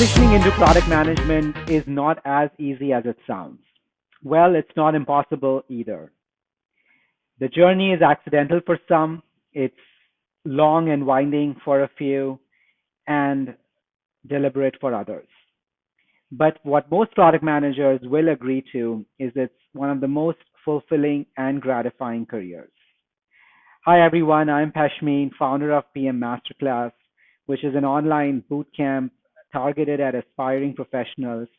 Transitioning into product management is not as easy as it sounds. Well, it's not impossible either. The journey is accidental for some, it's long and winding for a few, and deliberate for others. But what most product managers will agree to is it's one of the most fulfilling and gratifying careers. Hi everyone, I'm Bashmi, founder of PM Masterclass, which is an online boot camp targeted at aspiring professionals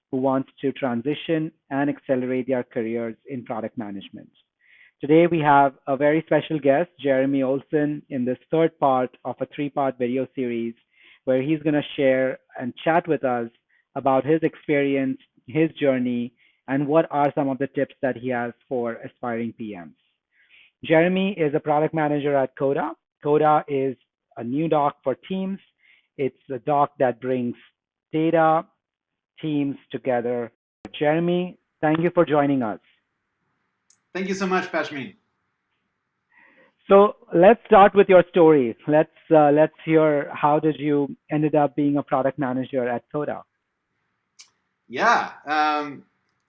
who want to transition and accelerate their careers in product management. Today we have a very special guest, Jeremy Olsen, in this third part of a three-part video series where he's going to share and chat with us about his experience, his journey, and what are some of the tips that he has for aspiring PMs. Jeremy is a product manager at Coda. Coda is a new doc for teams. It's a doc that brings data teams together. Jeremy, thank you for joining us. Thank you so much, Bashmi. So let's start with your story. Let's hear how did you ended up being a product manager at Coda. Yeah,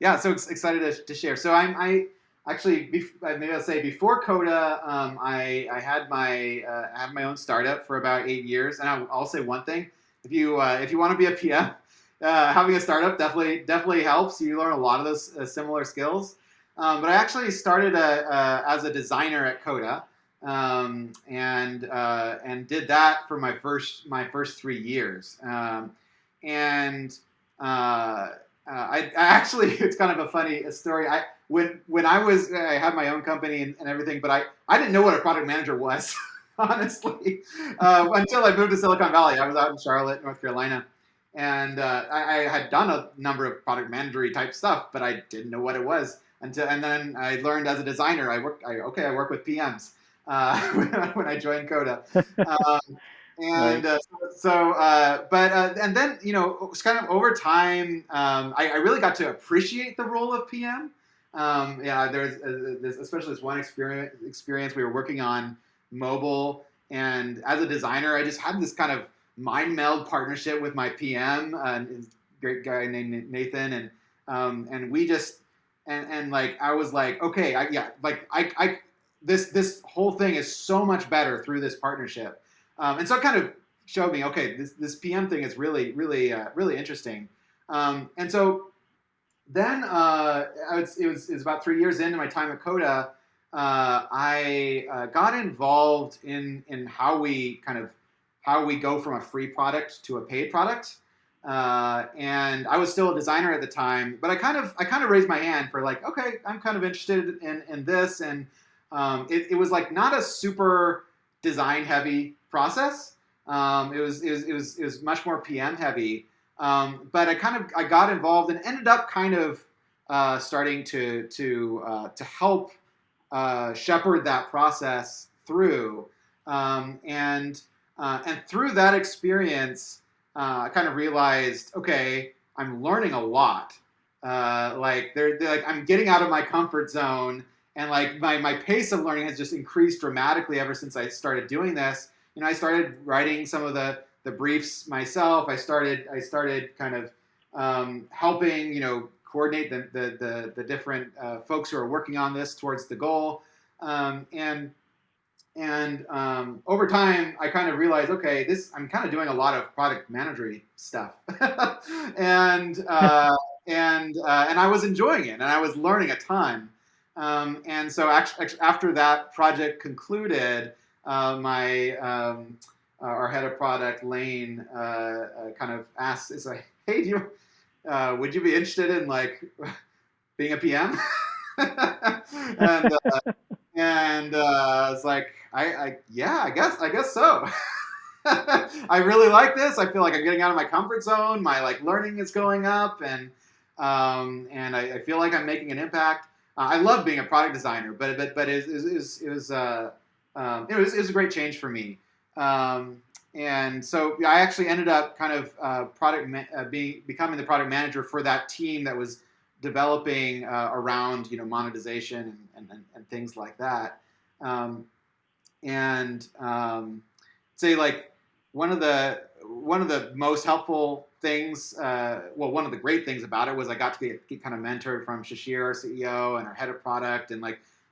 yeah. So excited to share. So I actually maybe I'll say before Coda, I had my own startup for about 8 years, and I'll say one thing: if you want to be a PM, having a startup definitely helps. You learn a lot of those similar skills. But I actually started as a designer at Coda, and did that for my first 3 years. And I actually it's kind of a funny story. When I had my own company and everything, but I didn't know what a product manager was, honestly, until I moved to Silicon Valley. I was out in Charlotte, North Carolina, and I had done a number of product managery type stuff, but I didn't know what it was and then I learned as a designer. I work with PMs when I joined Coda. Um, Right. and and then it's kind of over time, I really got to appreciate the role of PM. Yeah, there's especially this one experience we were working on mobile, and as a designer, I just had this kind of mind meld partnership with my PM, a great guy named Nathan, and we just and like I was like, okay, I this whole thing is so much better through this partnership. And so it kind of showed me, okay, this PM thing is really interesting. And so then it was about 3 years into my time at Coda. I got involved in how we go from a free product to a paid product. And I was still a designer at the time, but I kind of raised my hand for like, okay, I'm kind of interested in this, and it was like not a super design heavy process. It was much more PM heavy, but I got involved and ended up kind of starting to help shepherd that process through, and through that experience, I kind of realized, okay, I'm learning a lot. Like they're like I'm getting out of my comfort zone, and like my pace of learning has just increased dramatically ever since I started doing this. I started writing some of the briefs myself. I started kind of helping coordinate the different folks who are working on this towards the goal, and over time, I kind of realized, okay, I'm kind of doing a lot of product managery stuff, and I was enjoying it, and I was learning a ton. And so actually, after that project concluded, my our head of product, Lane, kind of asked, "Is like, hey, would you be interested in like being a PM?" and it's like, yeah, I guess so. I really like this. I feel like I'm getting out of my comfort zone. My like learning is going up, and I feel like I'm making an impact. I love being a product designer, but it was a great change for me. And so yeah, I actually ended up kind of becoming the product manager for that team that was developing around monetization and things like that. And say like one of the one of the most helpful things, one of the great things about it was I got to get kind of mentored from Shashir, our CEO, and our head of product, and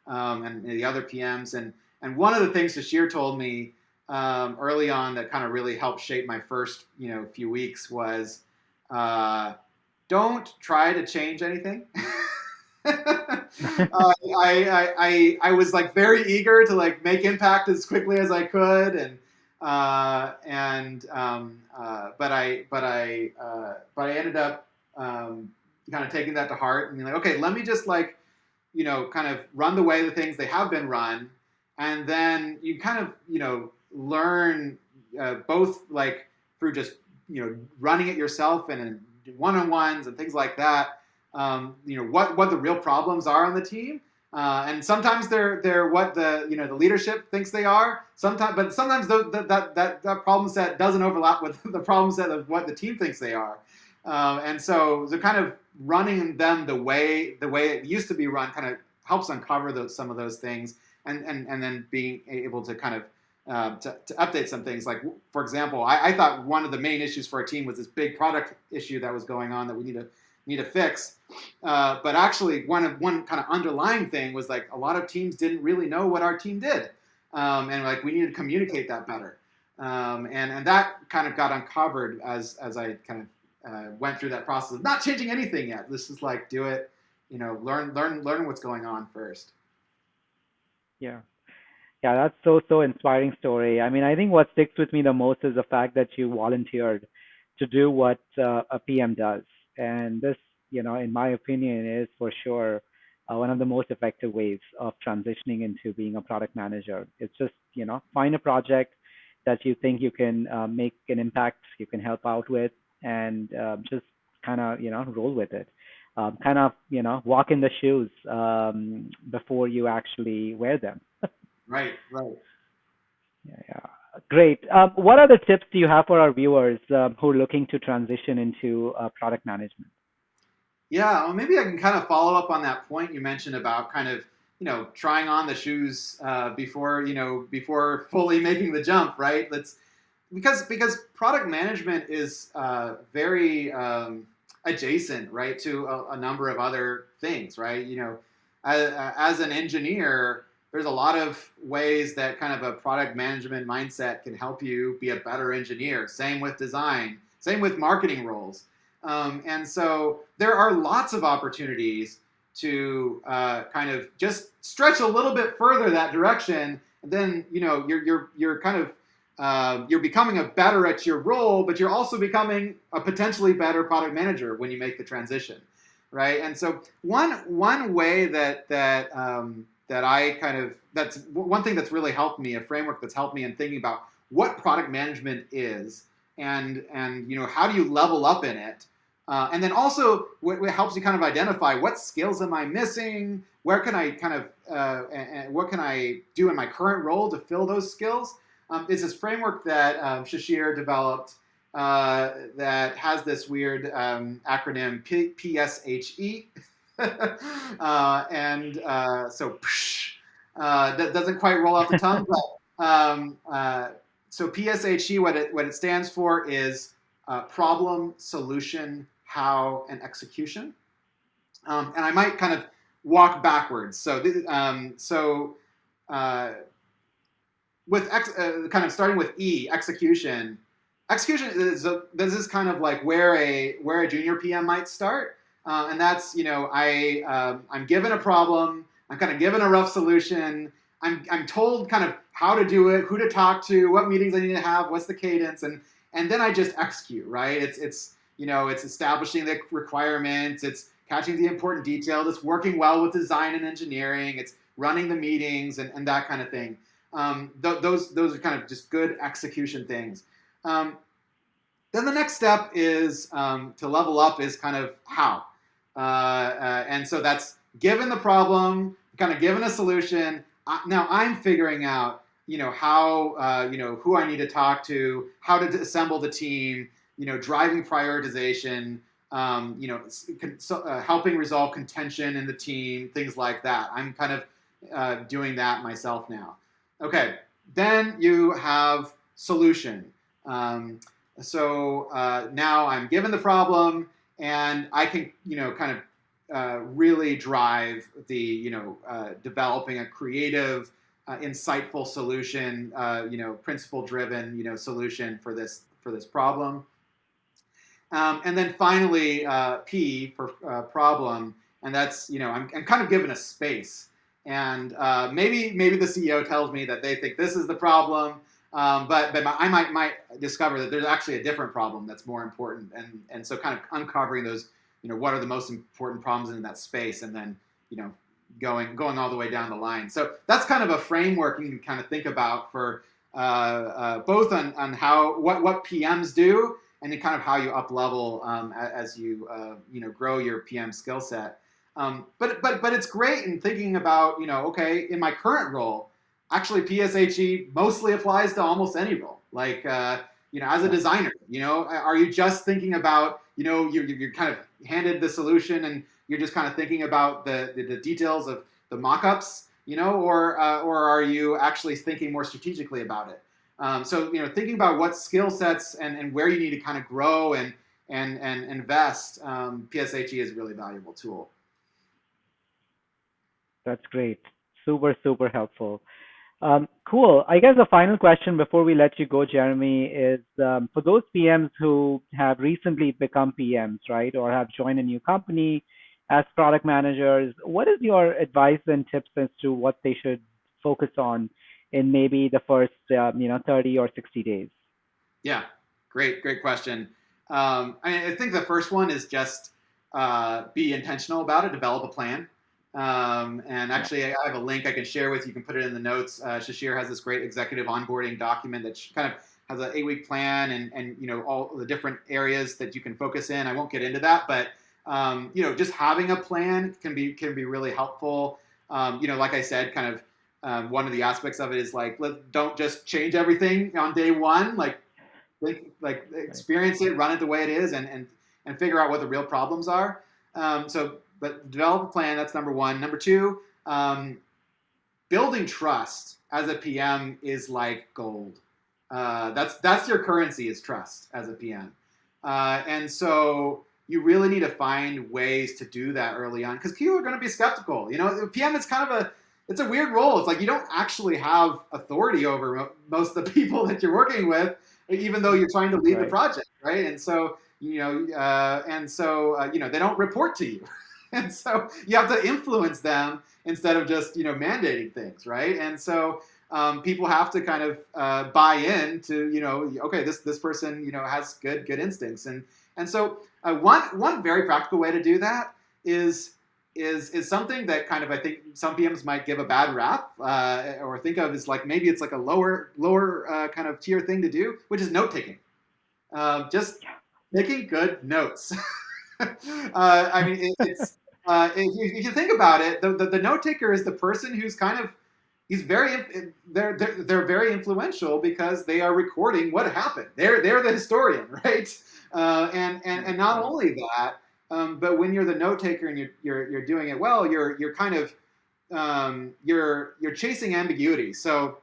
and the other PMs. And one of the things Shashir told me early on that kind of really helped shape my first few weeks was don't try to change anything. I was like very eager to like make impact as quickly as I could, but I ended up kind of taking that to heart and being like, okay, let me just like kind of run the way the things they have been run, and then you kind of learn both like through just running it yourself and in one-on-ones and things like that. What the real problems are on the team, and sometimes they're what the leadership thinks they are. But sometimes that problem set doesn't overlap with the problem set of what the team thinks they are, and so the kind of running them the way it used to be run kind of helps uncover some of those things, and then being able to kind of to update some things. Like, for example, I thought one of the main issues for our team was this big product issue that was going on that we need to fix. But actually, one kind of underlying thing was like a lot of teams didn't really know what our team did, and like we needed to communicate that better. And that kind of got uncovered as I kind of went through that process of not changing anything yet. This is like do it, learn what's going on first. Yeah. Yeah, that's so inspiring story. I mean, I think what sticks with me the most is the fact that you volunteered to do what a PM does, and this, in my opinion, is for sure one of the most effective ways of transitioning into being a product manager. It's just, find a project that you think you can make an impact, you can help out with, and just kind of, roll with it. Kind of, walk in the shoes before you actually wear them. Right, right. Yeah, yeah. Great. What other tips do you have for our viewers who are looking to transition into product management? Yeah, well, maybe I can kind of follow up on that point you mentioned about kind of trying on the shoes before fully making the jump, right? Let's because product management is very adjacent, right, to a number of other things, right? As an engineer, there's a lot of ways that kind of a product management mindset can help you be a better engineer. Same with design, same with marketing roles. And so there are lots of opportunities to kind of just stretch a little bit further that direction. And then you're kind of you're becoming a better at your role, but you're also becoming a potentially better product manager when you make the transition, right? And so one way that I kind of that's one thing that's really helped me, a framework that's helped me in thinking about what product management is and how do you level up in it, and then also what helps you kind of identify what skills am I missing, where can I kind of and what can I do in my current role to fill those skills. Is this framework that Shashir developed that has this weird acronym PSHE. So that doesn't quite roll off the tongue, but so PSHE, what it stands for is problem, solution, how, and execution. And I might kind of walk backwards. So with kind of starting with E, execution. Execution is this is kind of like where a junior PM might start. And that's, I'm given a problem, I'm kind of given a rough solution, I'm told kind of how to do it, who to talk to, what meetings I need to have, what's the cadence, and then I just execute, right? It's establishing the requirements, it's catching the important details, it's working well with design and engineering, it's running the meetings and that kind of thing. Those are kind of just good execution things. Then the next step is to level up is kind of how. And so that's given the problem, kind of given a solution. Now I'm figuring out, how, who I need to talk to, how to assemble the team, driving prioritization, helping resolve contention in the team, things like that. I'm kind of doing that myself now. Okay, then you have solution. So now I'm given the problem, and I can, kind of really drive the, developing a creative, insightful solution, principle-driven, solution for this problem. And then finally, P for problem, and that's, I'm kind of given a space, and maybe the CEO tells me that they think this is the problem, but I might discover that there's actually a different problem that's more important, and so kind of uncovering those, what are the most important problems in that space, and then, going all the way down the line. So that's kind of a framework you can kind of think about for both on how what PMs do, and then kind of how you up level as you grow your PM skill set. But it's great in thinking about, okay, in my current role, actually PSHE mostly applies to almost any role. Like as a designer, are you just thinking about, you're kind of handed the solution and you're just kind of thinking about the details of the mock-ups, or are you actually thinking more strategically about it? So thinking about what skill sets and where you need to kind of grow and invest, PSHE is a really valuable tool. That's great. Super, super helpful. Cool. I guess the final question before we let you go, Jeremy, is for those PMs who have recently become PMs, right, or have joined a new company as product managers, what is your advice and tips as to what they should focus on in maybe the first, 30 or 60 days? Yeah, great question. I think the first one is just be intentional about it, develop a plan. And actually, I have a link I can share with you. You can put it in the notes. Shashir has this great executive onboarding document that kind of has an 8-week plan and all the different areas that you can focus in. I won't get into that, but just having a plan can be really helpful. Like I said, kind of one of the aspects of it is like, don't just change everything on day one. Like experience it, run it the way it is, and figure out what the real problems are. But develop a plan. That's number one. Number two, building trust as a PM is like gold. That's your currency, is trust as a PM. And so you really need to find ways to do that early on, because people are going to be skeptical. PM is kind of it's a weird role. It's like you don't actually have authority over most of the people that you're working with, even though you're trying to lead the project, right? And so they don't report to you. And so you have to influence them instead of just mandating things, right? And so people have to kind of buy in to okay, this person has good instincts, and so one very practical way to do that is something that kind of, I think some PMs might give a bad rap or think of as like maybe it's like a lower kind of tier thing to do, which is note taking. Just taking good notes. I mean, it's if you think about it, the note taker is the person who's kind of they're very influential because they are recording what happened. They're the historian, right? And not only that, but when you're the note taker and you're doing it well, you're kind of you're chasing ambiguity. So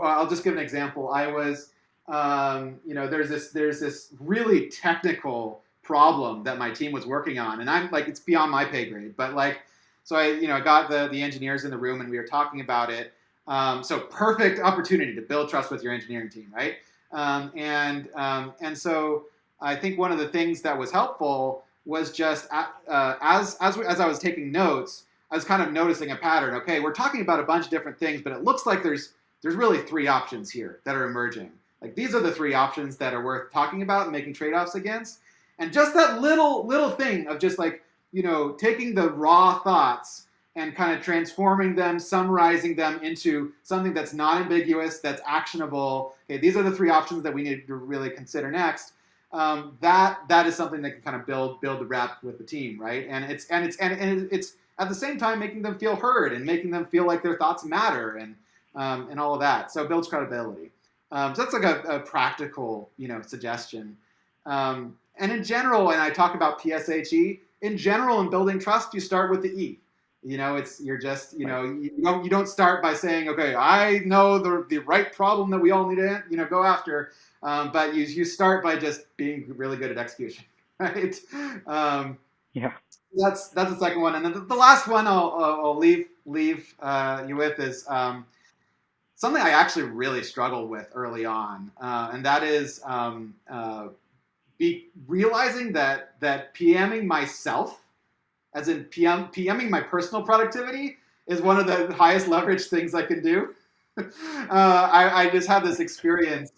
I'll just give an example. I was there's this really technical problem that my team was working on, and I'm like, it's beyond my pay grade, but like, so I got the engineers in the room and we were talking about it. So perfect opportunity to build trust with your engineering team, right? And so I think one of the things that was helpful was just as I was taking notes, I was kind of noticing a pattern. Okay, we're talking about a bunch of different things, but it looks like there's really 3 options here that are emerging. Like, these are the 3 options that are worth talking about and making trade-offs against. And just that little thing of just like, taking the raw thoughts and kind of transforming them, summarizing them into something that's not ambiguous, that's actionable. Okay, these are the 3 options that we need to really consider next. That is something that can kind of build the rep with the team, right? And it's at the same time making them feel heard and making them feel like their thoughts matter and all of that. So it builds credibility. So that's like a practical suggestion. And in general, and I talk about PSHE, in general, in building trust, you start with the E. you're just, Right. you don't start by saying, okay, I know the right problem that we all need to, go after. But you start by just being really good at execution, right? Um, Yeah. that's the second one, and then the last one I'll leave you with is something I actually really struggled with early on, and that is be realizing that PMing myself, as in PMing my personal productivity, is one of the highest leverage things I can do. I just had this experience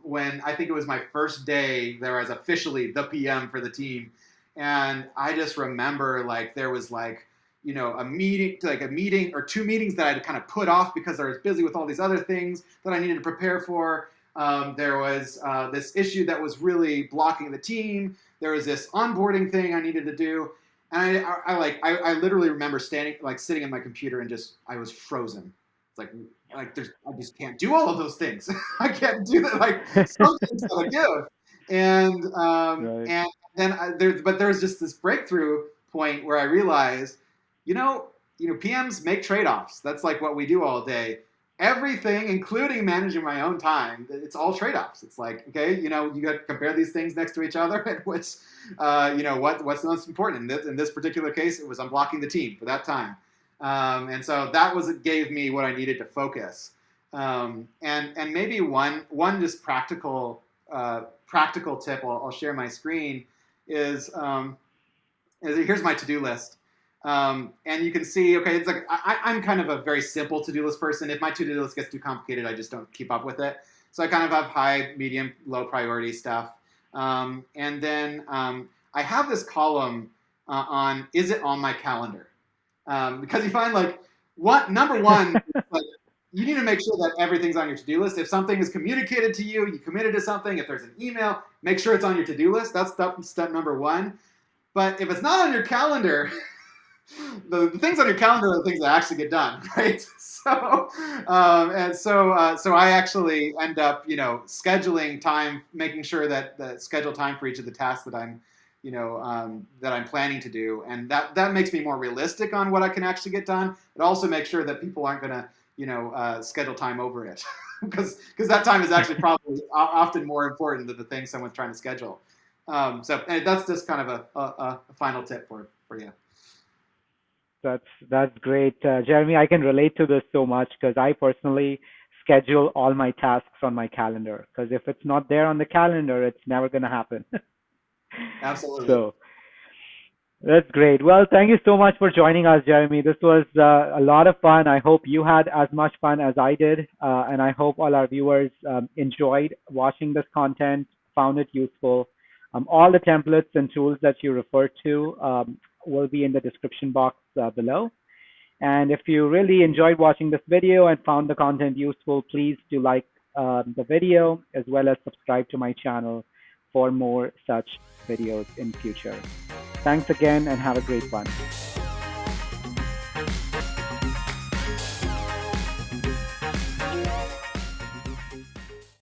when I think it was my first day there as officially the PM for the team, and I just remember like there was like a meeting or two meetings that I'd kind of put off because I was busy with all these other things that I needed to prepare for. There was this issue that was really blocking the team. There was this onboarding thing I needed to do, and I literally remember sitting at my computer and just I was frozen. It's I just can't do all of those things. I can't do that. Like some things that I give, Right. and then there was just this breakthrough point where I realized, PMs make trade offs. That's like what we do all day. Everything, including managing my own time, it's all trade offs. It's like, okay, you got to compare these things next to each other, and what's the most important in this particular case? It was unblocking the team for that time. And so that gave me what I needed to focus. And maybe one just practical tip. I'll share my screen. Is here's my to-do list. And you can see, okay, it's like I'm kind of a very simple to-do list person. If my to-do list gets too complicated, I just don't keep up with it. So I kind of have high, medium, low priority stuff. And then I have this column on is it on my calendar? Because you find like number one, like you need to make sure that everything's on your to-do list. If something is communicated to you, you committed to something. If there's an email, make sure it's on your to-do list. That's step number one. But if it's not on your calendar, the things on your calendar are the things that actually get done, right? So I actually end up, scheduling time, making sure that schedule time for each of the tasks that I'm planning to do, and that makes me more realistic on what I can actually get done. It also makes sure that people aren't going to, schedule time over it, because that time is actually probably often more important than the thing someone's trying to schedule. So that's just kind of a final tip for you. That's great, Jeremy. I can relate to this so much because I personally schedule all my tasks on my calendar. Because if it's not there on the calendar, it's never gonna happen. Absolutely. So that's great. Well, thank you so much for joining us, Jeremy. This was a lot of fun. I hope you had as much fun as I did, and I hope all our viewers enjoyed watching this content, found it useful. All the templates and tools that you referred to will be in the description box below. And if you really enjoyed watching this video and found the content useful, please do like the video as well as subscribe to my channel for more such videos in future. Thanks again and have a great one.